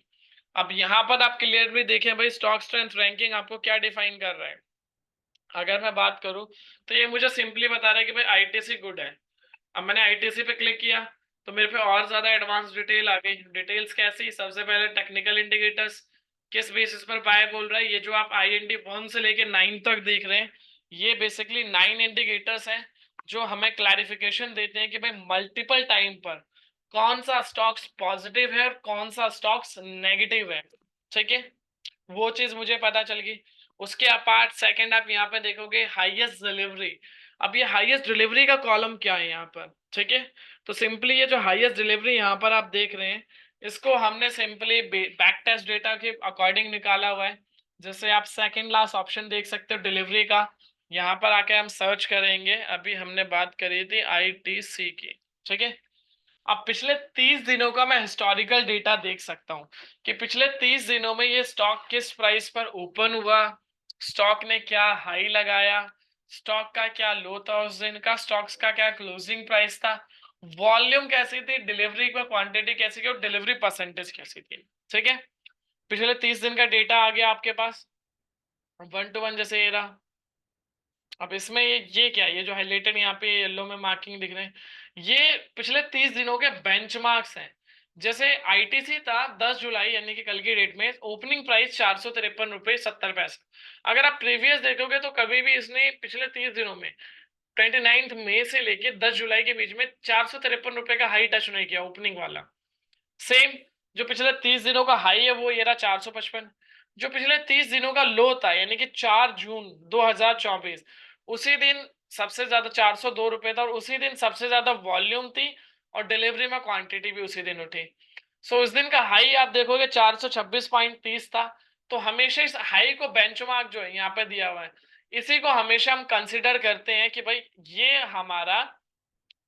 Speaker 1: अब यहाँ पर आप क्लियरली देखें भाई स्टॉक स्ट्रेंथ रैंकिंग आपको क्या डिफाइन कर रहा है। अगर मैं बात करूं तो ये मुझे सिंपली बता रहा है कि भाई आईटीसी गुड है। अब मैंने आईटीसी पे क्लिक किया तो मेरे पे और ज्यादा एडवांस डिटेल आ गई। डिटेल्स कैसी, सबसे पहले टेक्निकल इंडिकेटर्स, किस बेसिस पर बाय बोल रहा है। ये जो आप IND 1 से लेके 9 तक देख रहे हैं, ये बेसिकली 9 इंडिकेटर्स हैं जो हमें क्लैरिफिकेशन देते हैं कि भाई मल्टीपल टाइम पर कौन सा स्टॉक्स पॉजिटिव है और कौन सा स्टॉक्स नेगेटिव है। ठीक है, वो चीज मुझे पता चल गई। उसके अपार्ट सेकंड आप यहाँ पे देखोगे हाईएस्ट डिलीवरी। अब ये हाईएस्ट डिलीवरी का कॉलम क्या है यहाँ पर, ठीक है। तो सिंपली ये जो हाईएस्ट डिलीवरी यहाँ पर आप देख रहे हैं, इसको हमने सिंपली बैक टेस्ट डेटा के अकॉर्डिंग निकाला हुआ है। जैसे आप सेकंड लास्ट ऑप्शन देख सकते हो डिलीवरी का, यहाँ पर आके हम सर्च करेंगे। अभी हमने बात करी थी ITC की, ठीक है। अब पिछले 30 दिनों का मैं हिस्टोरिकल डेटा देख सकता हूँ कि पिछले 30 दिनों में ये स्टॉक किस प्राइस पर ओपन हुआ, स्टॉक ने क्या हाई लगाया, स्टॉक का क्या लो था उस दिन का, स्टॉक्स का क्या क्लोजिंग प्राइस था, वॉल्यूम कैसी थी, डिलीवरी पर क्वांटिटी कैसी थी और डिलीवरी परसेंटेज कैसी थी। ठीक है, पिछले 30 दिन का डेटा आ गया आपके पास 1 to 1 जैसे ये रहा। अब इसमें ये क्या है, ये जो हाईलाइटेड यहाँ पे येलो में मार्किंग दिख रहे हैं, ये पिछले 30 दिनों के बेंचमार्क्स हैं। जैसे आईटीसी था 10 जुलाई यानी कि कल की डेट में ओपनिंग प्राइस 453 रुपये 70 पैसे। अगर आप प्रीवियस देखोगे तो कभी भी इसने पिछले 30 दिनों में 29 मई से लेके 10 जुलाई के बीच में 453 रुपये का हाई टच नहीं किया ओपनिंग वाला। सेम जो पिछले 30 दिनों का हाई है वो ये रहा 455। जो पिछले 30 दिनों का लो था यानी कि 4 जून 2024, उसी दिन सबसे ज्यादा 402 रुपये था और उसी दिन सबसे ज्यादा वॉल्यूम थी और डिलीवरी में क्वांटिटी भी उसी दिन उठी। सो उस दिन का हाई आप देखोगे 426.30 था। तो हमेशा इस हाई को बेंचमार्क जो है यहाँ पे दिया हुआ है, इसी को हमेशा हम कंसिडर करते हैं कि भाई ये हमारा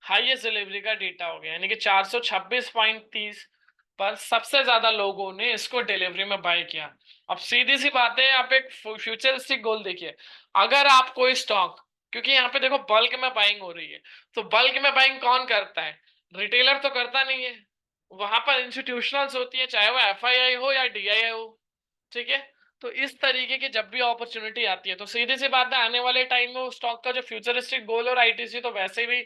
Speaker 1: हाईएस्ट डिलीवरी का डेटा हो गया, यानी कि 426.30 पर सबसे ज्यादा लोगों ने इसको डिलीवरी में बाय किया। अब सीधी सी बात है, आप एक फ्यूचरिस्टिक गोल देखिए। अगर आप कोई स्टॉक, क्योंकि यहाँ पे देखो बल्क में बाइंग हो रही है, तो बल्क में बाइंग कौन करता है, रिटेलर तो करता नहीं है, वहां पर इंस्टीट्यूशनल्स होती है, चाहे वो FII हो या DII हो। ठीक है, तो इस तरीके की जब भी अपॉर्चुनिटी आती है तो सीधी सी बात है आने वाले टाइम में उस स्टॉक का जो फ्यूचरिस्टिक गोल और ITC तो वैसे भी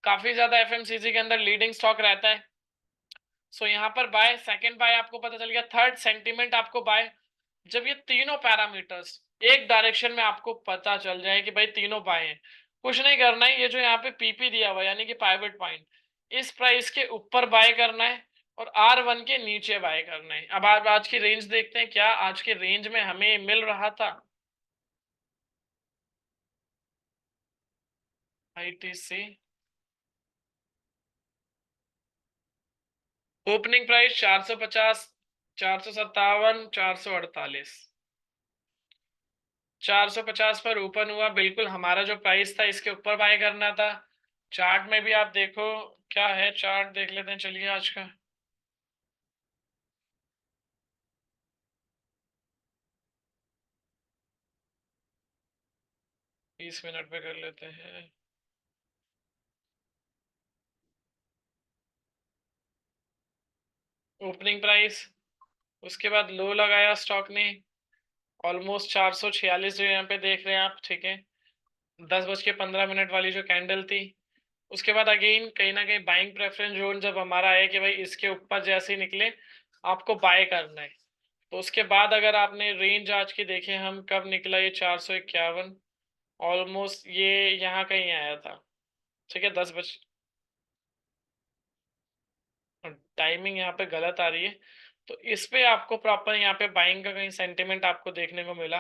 Speaker 1: काफी ज्यादा FMCG के अंदर लीडिंग स्टॉक रहता है। सो यहाँ पर बाय, सेकंड बाय आपको पता चल गया। थर्ड सेंटीमेंट आपको बाय। जब ये तीनों पैरामीटर्स एक डायरेक्शन में आपको पता चल जाए कि भाई तीनों बाय हैं, कुछ नहीं करना है, ये जो यहाँ पे PP दिया हुआ है यानी कि पाइवट पॉइंट, इस प्राइस के ऊपर बाय करना है और R1 के नीचे बाय करना है। अब आप आज की रेंज देखते हैं, क्या आज के रेंज में हमें मिल रहा था ITC। ओपनिंग प्राइस 450, 457, 448, 450 पर ओपन हुआ। बिल्कुल हमारा जो प्राइस था इसके ऊपर बाय करना था। चार्ट में भी आप देखो क्या है, चार्ट देख लेते हैं चलिए आज का। 20 मिनट पे कर लेते हैं। ओपनिंग प्राइस, उसके बाद लो लगाया स्टॉक ने ऑलमोस्ट 446 जो यहाँ पे देख रहे हैं आप, ठीक है। 10:15 वाली जो कैंडल थी, उसके बाद अगेन कहीं ना कहीं बाइंग प्रेफरेंस जोन जब हमारा आया कि भाई इसके ऊपर जैसे ही निकले आपको बाय करना है। तो उसके बाद अगर आपने रेंज आज की देखे हम कब निकला, ये 451 ऑलमोस्ट ये यहाँ कहीं आया था, ठीक है। 10 बज, टाइमिंग यहाँ पे गलत आ रही है। तो इस पे आपको प्रॉपर यहाँ पे बाइंग का कहीं सेंटिमेंट आपको देखने को मिला,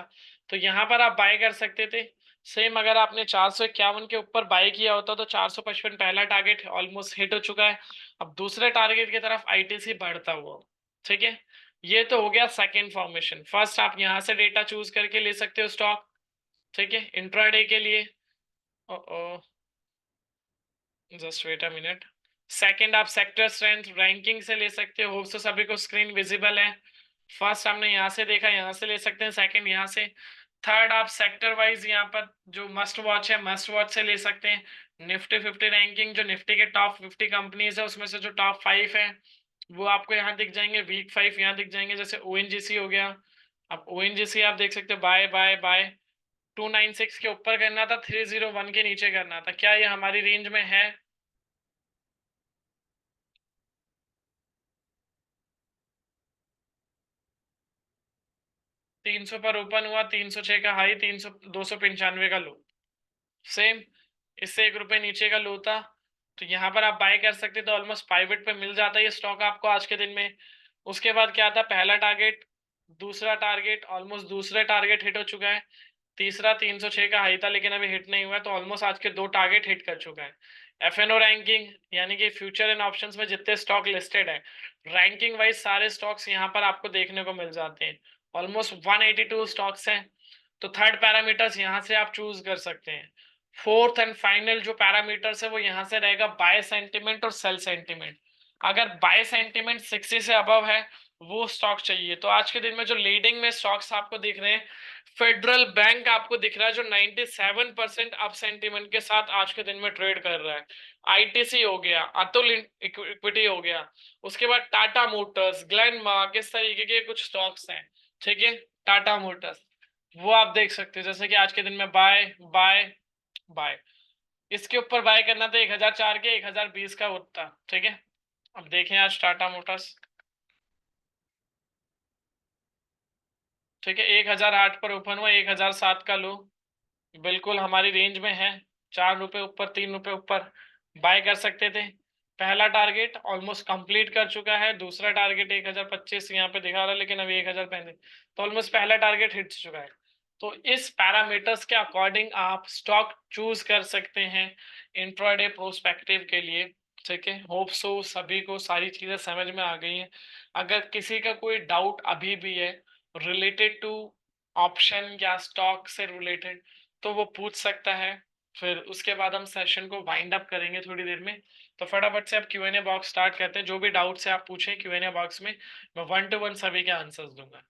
Speaker 1: तो यहाँ पर आप बाय कर सकते थे। सेम अगर आपने 451 के ऊपर बाय किया होता तो 455 पहला टारगेट ऑलमोस्ट हिट हो चुका है। अब दूसरे टारगेट की तरफ आईटीसी बढ़ता हुआ, ठीक है। ये तो हो गया सेकेंड फॉर्मेशन। फर्स्ट आप यहाँ से डेटा चूज करके ले सकते हो स्टॉक, ठीक है, इंट्राडे के लिए। Just wait a minute. Second आप सेक्टर स्ट्रेंथ रैंकिंग से ले सकते हो। होप सो सभी को स्क्रीन विजिबल है। फर्स्ट हमने यहाँ से देखा, यहाँ से ले सकते हैं। सेकंड यहाँ से। थर्ड आप सेक्टर वाइज यहाँ पर जो मस्ट वॉच है, मस्ट वॉच से ले सकते हैं। निफ्टी 50 रैंकिंग, जो निफ्टी के टॉप 50 कंपनीज है उसमें से जो टॉप 5 है वो आपको यहाँ दिख जाएंगे। वीक 5 यहाँ दिख जाएंगे, जैसे ओएनजीसी हो गया। अब ओएनजीसी आप देख सकते हो, बाय बाय बाय। 296 के ऊपर करना था, 301 के नीचे करना था। क्या ये हमारी रेंज में है? 300 पर ओपन हुआ, 306 का हाई, 300, 295 का लो। सेम, इससे 1 रुपए नीचे का लो था, तो यहाँ पर आप बाय कर सकते थे। ऑलमोस्ट पाइवेट पे मिल जाता है ये स्टॉक आपको आज के दिन में। उसके बाद क्या था, पहला टारगेट, दूसरा टारगेट, ऑलमोस्ट दूसरा टारगेट हिट हो चुका है। तीसरा 306 का हाई था लेकिन अभी हिट नहीं हुआ है, तो ऑलमोस्ट आज के 2 टारगेट हिट कर चुका है। एफएनओ रैंकिंग यानी कि फ्यूचर एंड ऑप्शंस में जितने स्टॉक लिस्टेड है, रैंकिंग वाइज सारे स्टॉक्स यहाँ पर आपको देखने को मिल जाते हैं। ऑलमोस्ट 182 स्टॉक्स हैं। तो थर्ड पैरामीटर्स यहाँ से आप चूज कर सकते हैं। फोर्थ एंड फाइनल जो पैरामीटर्स है वो यहाँ से रहेगा बाय सेंटिमेंट और सेल सेंटिमेंट। अगर बाय सेंटिमेंट 60 से अबव है वो स्टॉक चाहिए। तो आज के दिन में जो लीडिंग में स्टॉक्स आपको दिख रहे हैं, फेडरल बैंक आपको दिख रहा है जो 97% अप सेंटिमेंट के साथ आज के दिन में ट्रेड कर रहा है। आईटीसी हो गया, अतुल इक्विटी हो गया, उसके बाद टाटा मोटर्स, ग्लेनमार्क, इस तरीके के कुछ स्टॉक्स हैं, ठीक है। टाटा मोटर्स वो आप देख सकते हो जैसे कि आज के दिन में बाय बाय बाय। इसके ऊपर बाय करना था 1004 के, 1020 का होता, ठीक है। अब देखें आज टाटा मोटर्स, ठीक है, 1008 पर ओपन हुआ, 1007 का लो। बिल्कुल हमारी रेंज में है। 4 रुपए ऊपर, 3 रुपए ऊपर बाय कर सकते थे। पहला टारगेट ऑलमोस्ट कंप्लीट कर चुका है। दूसरा टारगेट 1025 यहाँ पे दिखा रहा है लेकिन अभी 1035, तो ऑलमोस्ट पहला टारगेट हिट चुका है। तो इस पैरामीटर्स के अकॉर्डिंग आप स्टॉक चूज कर सकते हैं इंट्राडे प्रोस्पेक्टिव के लिए, ठीक है। होप सो सभी को सारी चीजें समझ में आ गई हैं। अगर किसी का कोई डाउट अभी भी है रिलेटेड टू ऑप्शन या स्टॉक से रिलेटेड, तो वो पूछ सकता है। फिर उसके बाद हम सेशन को वाइंड अप करेंगे थोड़ी देर में। तो फटाफट से आप Q N A box start करते हैं। जो भी डाउट्स है आप पूछें क्यू एन ए बॉक्स में, मैं 1 to 1 सभी के आंसर्स दूंगा।